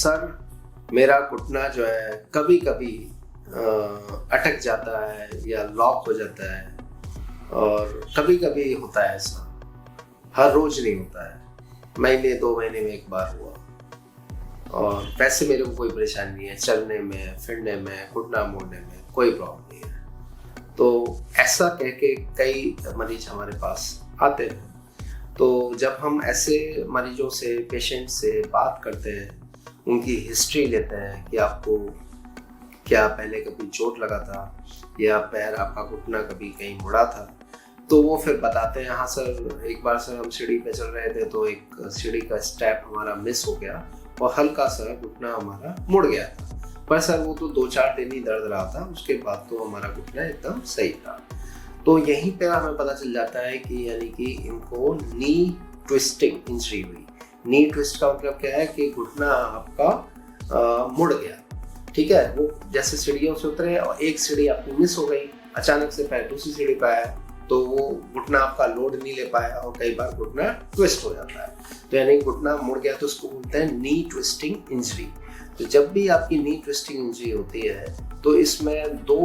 Sir मेरा घुटना जो है कभी कभी अटक जाता है या लॉक हो जाता है, और कभी कभी होता है ऐसा, हर रोज नहीं होता है, महीने 2 महीने में एक बार हुआ। और वैसे मेरे को कोई परेशानी नहीं है, चलने में, फिरने में, घुटना मोड़ने में कोई प्रॉब्लम नहीं है। तो ऐसा कह के कई मरीज हमारे पास आते हैं। तो जब हम ऐसे मरीजों से, पेशेंट से बात करते हैं, उनकी हिस्ट्री लेते हैं कि आपको क्या पहले कभी चोट लगा था या पैर आपका घुटना कभी कहीं मुड़ा था, तो वो फिर बताते हैं हाँ सर, एक बार सर हम सीढ़ी पे चल रहे थे तो एक सीढ़ी का स्टेप हमारा मिस हो गया और हल्का सा घुटना हमारा मुड़ गया था, पर सर वो तो 2-4 दिन ही दर्द रहा था, उसके बाद तो हमारा घुटना एकदम सही था। तो यहीं पे हमें पता चल जाता है कि यानी कि इनको नी ट्विस्टिंग इंजरी हुई। नी ट्विस्ट का मतलब क्या है कि घुटना आपका मुड़ गया, ठीक है। वो जैसे सीढ़ियों से उतरे और एक सीढ़ी आपकी मिस हो गई, अचानक से पैर दूसरी सीढ़ी पे आया तो वो घुटना आपका लोड नहीं ले पाया और कई बार घुटना ट्विस्ट हो जाता है। तो यानी घुटना मुड़ गया तो उसको बोलते हैं नी ट्विस्टिंग इंजरी। तो जब भी आपकी नी ट्विस्टिंग इंजरी होती है तो इसमें 2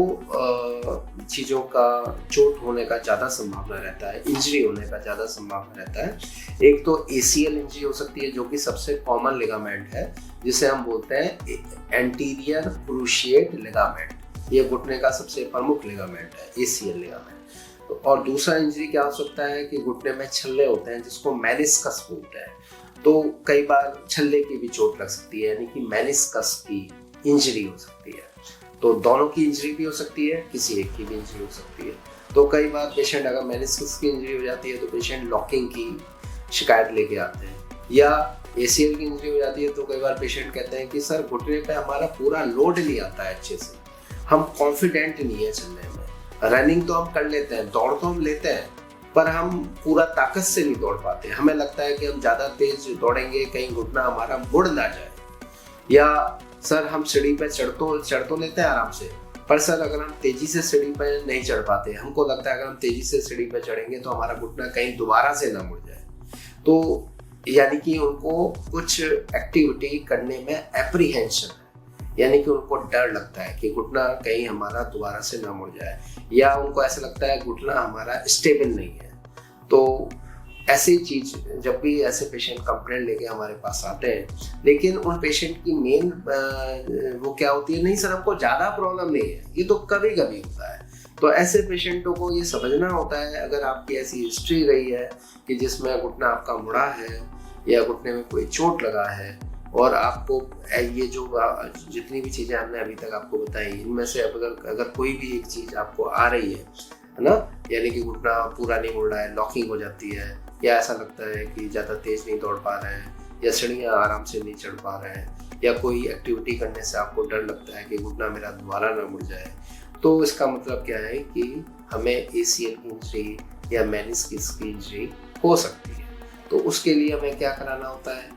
चीज़ों का चोट होने का ज़्यादा संभावना रहता है, इंजरी होने का ज़्यादा संभावना रहता है। एक तो ACL इंजरी हो सकती है, जो कि सबसे कॉमन लिगामेंट है, जिसे हम बोलते हैं एंटीरियर क्रूशिएट लिगामेंट। ये घुटने का सबसे प्रमुख लिगामेंट है, ACL लिगामेंट। और दूसरा इंजरी क्या हो सकता है कि घुटने में छल्ले होते हैं, जिसको मेनिस्कस बोलते हैं। तो कई बार छल्ले की भी चोट लग सकती है, यानी कि मेनिस्कस की इंजरी हो सकती है। तो दोनों की इंजरी भी हो सकती है, किसी एक की भी इंजरी हो सकती है। तो कई बार पेशेंट अगर मेनिस्कस की इंजरी हो जाती है तो पेशेंट लॉकिंग की शिकायत लेके आते हैं, या ACL की इंजरी हो जाती है तो कई बार पेशेंट कहते हैं कि सर घुटने पे हमारा पूरा लोड नहीं आता है अच्छे से, हम कॉन्फिडेंट नहीं है चलने में, रनिंग तो हम कर लेते हैं, दौड़ तो हम लेते हैं, पर हम पूरा ताकत से नहीं दौड़ पाते। हमें लगता है कि हम ज़्यादा तेज दौड़ेंगे कहीं घुटना हमारा मुड़ ना जाए, या सर हम सीढ़ी पे चढ़ तो लेते हैं आराम से, पर सर अगर हम तेजी से सीढ़ी पे नहीं चढ़ पाते, हमको लगता है अगर हम तेजी से सीढ़ी पे चढ़ेंगे तो हमारा घुटना कहीं दोबारा से ना मुड़ जाए। तो यानी कि उनको कुछ एक्टिविटी करने में एप्रीहेंशन है, यानी कि उनको डर लगता है कि घुटना कहीं हमारा दोबारा से ना मुड़ जाए, या उनको ऐसा लगता है घुटना हमारा स्टेबल नहीं है। तो ऐसी चीज, जब भी ऐसे पेशेंट कंप्लेंट लेके हमारे पास आते हैं, लेकिन उन पेशेंट की मेन वो क्या होती है, नहीं सर हमको ज़्यादा प्रॉब्लम नहीं है, ये तो कभी कभी होता है। तो ऐसे पेशेंटों को ये समझना होता है, अगर आपकी ऐसी हिस्ट्री रही है कि जिसमें घुटना आपका मुड़ा है या घुटने में कोई चोट लगा है, और आपको ये जो जितनी भी चीज़ें हमने अभी तक आपको बताई, इनमें से अगर कोई भी एक चीज़ आपको आ रही है ना, यानी कि घुटना पूरा नहीं मुड़ रहा है, लॉकिंग हो जाती है, या ऐसा लगता है कि ज़्यादा तेज नहीं दौड़ पा रहे हैं, या सीढ़ियाँ आराम से नहीं चढ़ पा रहे हैं, या कोई एक्टिविटी करने से आपको डर लगता है कि घुटना मेरा दोबारा ना मुड़ जाए, तो इसका मतलब क्या है कि हमें ACL की इंजरी या मेनिस्कस की इंजरी हो सकती है। तो उसके लिए हमें क्या कराना होता है,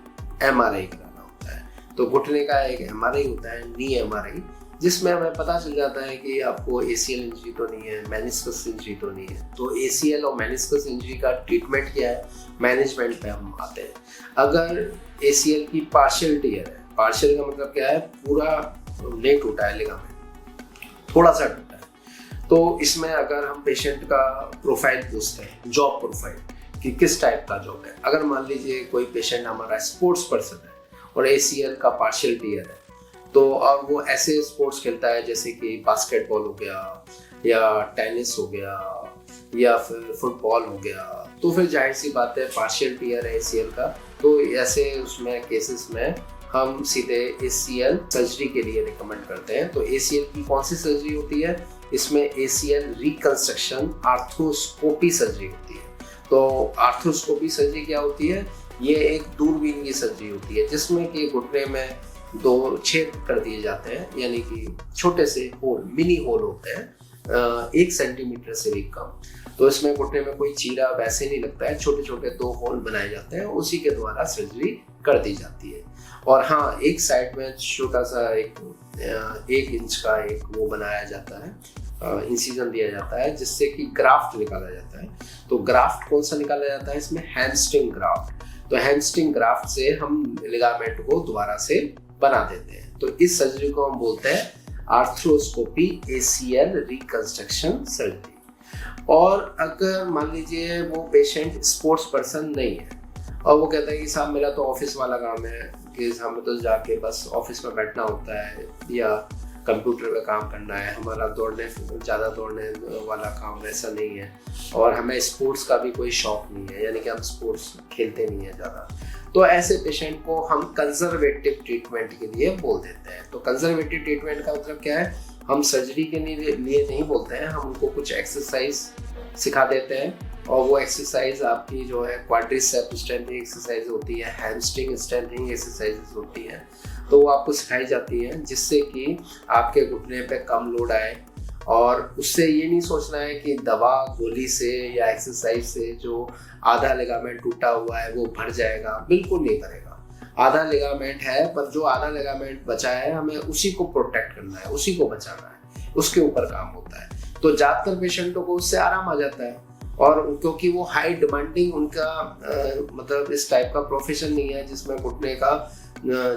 MRI कराना होता है। तो घुटने का एक MRI होता है, नी MRI, जिसमें हमें पता चल जाता है कि आपको ACL इंजरी तो नहीं है, मेनिस्कस इंजरी तो नहीं है। तो ACL और मेनिस्कस इंजरी का ट्रीटमेंट क्या है, मैनेजमेंट पे हम आते हैं। अगर ACL की पार्शियल टियर है, पार्शियल का मतलब क्या है, पूरा नहीं टूटा है लिगामेंट, थोड़ा सा टूटा है, तो इसमें अगर हम पेशेंट का प्रोफाइल पूछते हैं, जॉब प्रोफाइल, कि किस टाइप का जॉब है। अगर मान लीजिए कोई पेशेंट हमारा स्पोर्ट्स पर्सन है और ACL का पार्शियल टियर है, तो अब वो ऐसे स्पोर्ट्स खेलता है जैसे कि बास्केटबॉल हो गया, या टेनिस हो गया, या फिर फुटबॉल हो गया, तो फिर जाहिर सी बात है पार्शियल टियर है ACL का, तो ऐसे उसमें केसेस में हम सीधे ACL सर्जरी के लिए रिकमेंड करते हैं। तो ACL की कौन सी सर्जरी होती है, इसमें ACL रिकंस्ट्रक्शन आर्थ्रोस्कोपी सर्जरी होती है। तो आर्थ्रोस्कोपी सर्जरी क्या होती है, ये एक दूरबीन की सर्जरी होती है, जिसमें कि घुटने में 2 छेद कर दिए जाते हैं, यानी कि छोटे से होल, मिनी होल होते हैं 1 सेंटीमीटर से भी कम। तो इसमें घुटने में कोई चीरा वैसे नहीं लगता है, छोटे छोटे 2 होल बनाए जाते हैं, उसी के द्वारा सर्जरी कर दी जाती है। और हाँ, एक साइड में छोटा सा 1 इंच का एक वो बनाया जाता है, इंसिजन दिया जाता है, जिससे कि ग्राफ्ट निकाला जाता है। तो ग्राफ्ट कौन सा निकाला जाता है, इसमें हैमस्ट्रिंग ग्राफ्ट। तो हैमस्ट्रिंग ग्राफ्ट से हम लिगामेंट को दोबारा से बना देते हैं। तो इस सर्जरी को हम बोलते हैं आर्थ्रोस्कोपी ACL रिकंस्ट्रक्शन सर्जरी। और अगर मान लीजिए वो पेशेंट स्पोर्ट्स पर्सन नहीं है और वो कहता है कि साहब मेरा तो ऑफिस वाला काम है कि हमें तो जाके बस ऑफिस में बैठना होता है या कंप्यूटर पे काम करना है, हमारा ज़्यादा दौड़ने वाला काम ऐसा नहीं है और हमें स्पोर्ट्स का भी कोई शौक नहीं है, यानी कि हम स्पोर्ट्स खेलते नहीं हैं ज़्यादा, तो ऐसे पेशेंट को हम कंजर्वेटिव ट्रीटमेंट के लिए बोल देते हैं। तो कंजर्वेटिव ट्रीटमेंट का मतलब क्या है, हम सर्जरी के लिए नहीं बोलते हैं, हम उनको कुछ एक्सरसाइज सिखा देते हैं और वो एक्सरसाइज आपकी जो है क्वाड्रिसेप स्ट्रेंथनिंग एक्सरसाइज होती है, हैमस्ट्रिंग स्ट्रेंथनिंग एक्सरसाइजेज होती हैं, तो वो आपको सिखाई जाती हैं जिससे कि आपके घुटने पे कम लोड आए। और उससे ये नहीं सोचना है कि दवा गोली से या एक्सरसाइज से जो आधा लिगामेंट टूटा हुआ है वो भर जाएगा, बिल्कुल नहीं भरेगा। आधा लिगामेंट है पर जो आधा लिगामेंट बचा है हमें उसी को प्रोटेक्ट करना है, उसी को बचाना है, उसके ऊपर काम होता है। तो ज़्यादातर पेशेंटों को उससे आराम आ जाता है और क्योंकि वो हाई डिमांडिंग उनका मतलब इस टाइप का प्रोफेशन नहीं है जिसमें घुटने का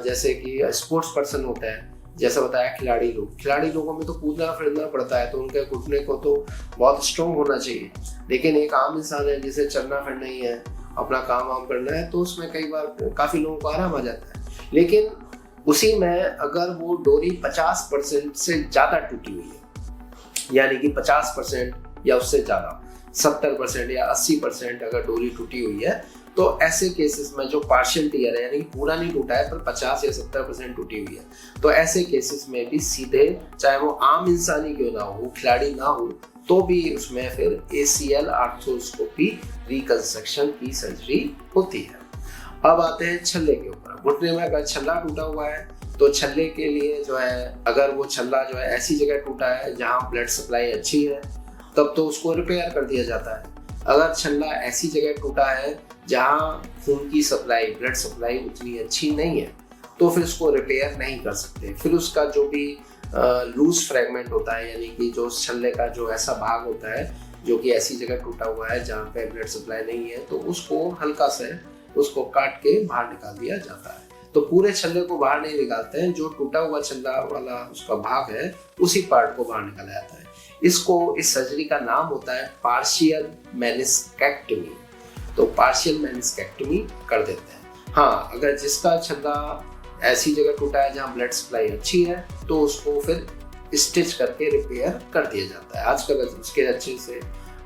जैसे कि स्पोर्ट्स पर्सन होता है, जैसा बताया खिलाड़ी लोगों में तो कूदना फिरना पड़ता है, तो उनके घुटने को तो बहुत स्ट्रॉन्ग होना चाहिए। लेकिन एक आम इंसान है जिसे चलना फिरना ही है, अपना काम वाम करना है, तो उसमें कई बार काफ़ी लोगों को आराम आ जाता है। लेकिन उसी में अगर वो डोरी 50% से ज़्यादा टूटी हुई है, यानी कि 50% या उससे ज़्यादा 70% या 80% अगर डोरी टूटी हुई है, तो ऐसे केसेस में जो पार्शियल टियर है, यानी पूरा नहीं टूटा है पर 50 या 70% टूटी हुई है, तो ऐसे केसेस में भी सीधे चाहे वो आम इंसान ही क्यों ना हो, खिलाड़ी ना हो, तो भी उसमें फिर ACL आर्थ्रोस्कोपी रिकंस्ट्रक्शन की सर्जरी होती है। अब आते हैं छल्ले के ऊपर। घुटने में अगर छल्ला टूटा हुआ है तो छल्ले के लिए जो है, अगर वो छल्ला जो है ऐसी जगह टूटा है जहाँ ब्लड सप्लाई अच्छी है तब तो उसको रिपेयर कर दिया जाता है। अगर छल्ला ऐसी जगह टूटा है जहाँ खून की सप्लाई, ब्लड सप्लाई उतनी अच्छी नहीं है, तो फिर उसको रिपेयर नहीं कर सकते। फिर उसका जो भी लूज फ्रेगमेंट होता है, यानी कि जो छल्ले का जो ऐसा भाग होता है जो कि ऐसी जगह टूटा हुआ है जहाँ पे ब्लड सप्लाई नहीं है, तो उसको हल्का से उसको काट के बाहर निकाल दिया जाता है। तो पूरे छल्ले को बाहर नहीं निकालते हैं, जो टूटा हुआ छल्ला वाला उसका भाग है उसी पार्ट को बाहर निकाला जाता है। इस सर्जरी का नाम होता है पार्शियल मेनिस्केक्टमी। तो पार्शियल मेनिस्केक्टमी कर देते हैं। हाँ, अगर जिसका छल्ला ऐसी जगह टूटा है जहाँ ब्लड सप्लाई अच्छी है तो उसको फिर स्टिच करके रिपेयर कर दिया जाता है। आजकल उसके अच्छे से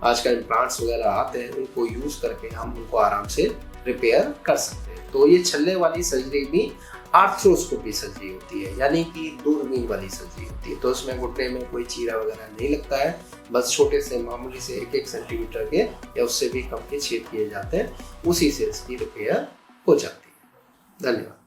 आजकल इम्प्लांट्स वगैरह आते हैं, उनको यूज करके हम उनको आराम से रिपेयर कर सकते हैं। तो ये छल्ले वाली सर्जरी भी आर्थ्रोस्कोपी सर्जरी होती है, यानी कि दूरबीन वाली सर्जरी होती है। तो उसमें घुटने में कोई चीरा वगैरह नहीं लगता है, बस छोटे से मामूली से 1-1 सेंटीमीटर के या उससे भी कम के छेद किए जाते हैं, उसी से इसकी रिपेयर हो जाती है। धन्यवाद।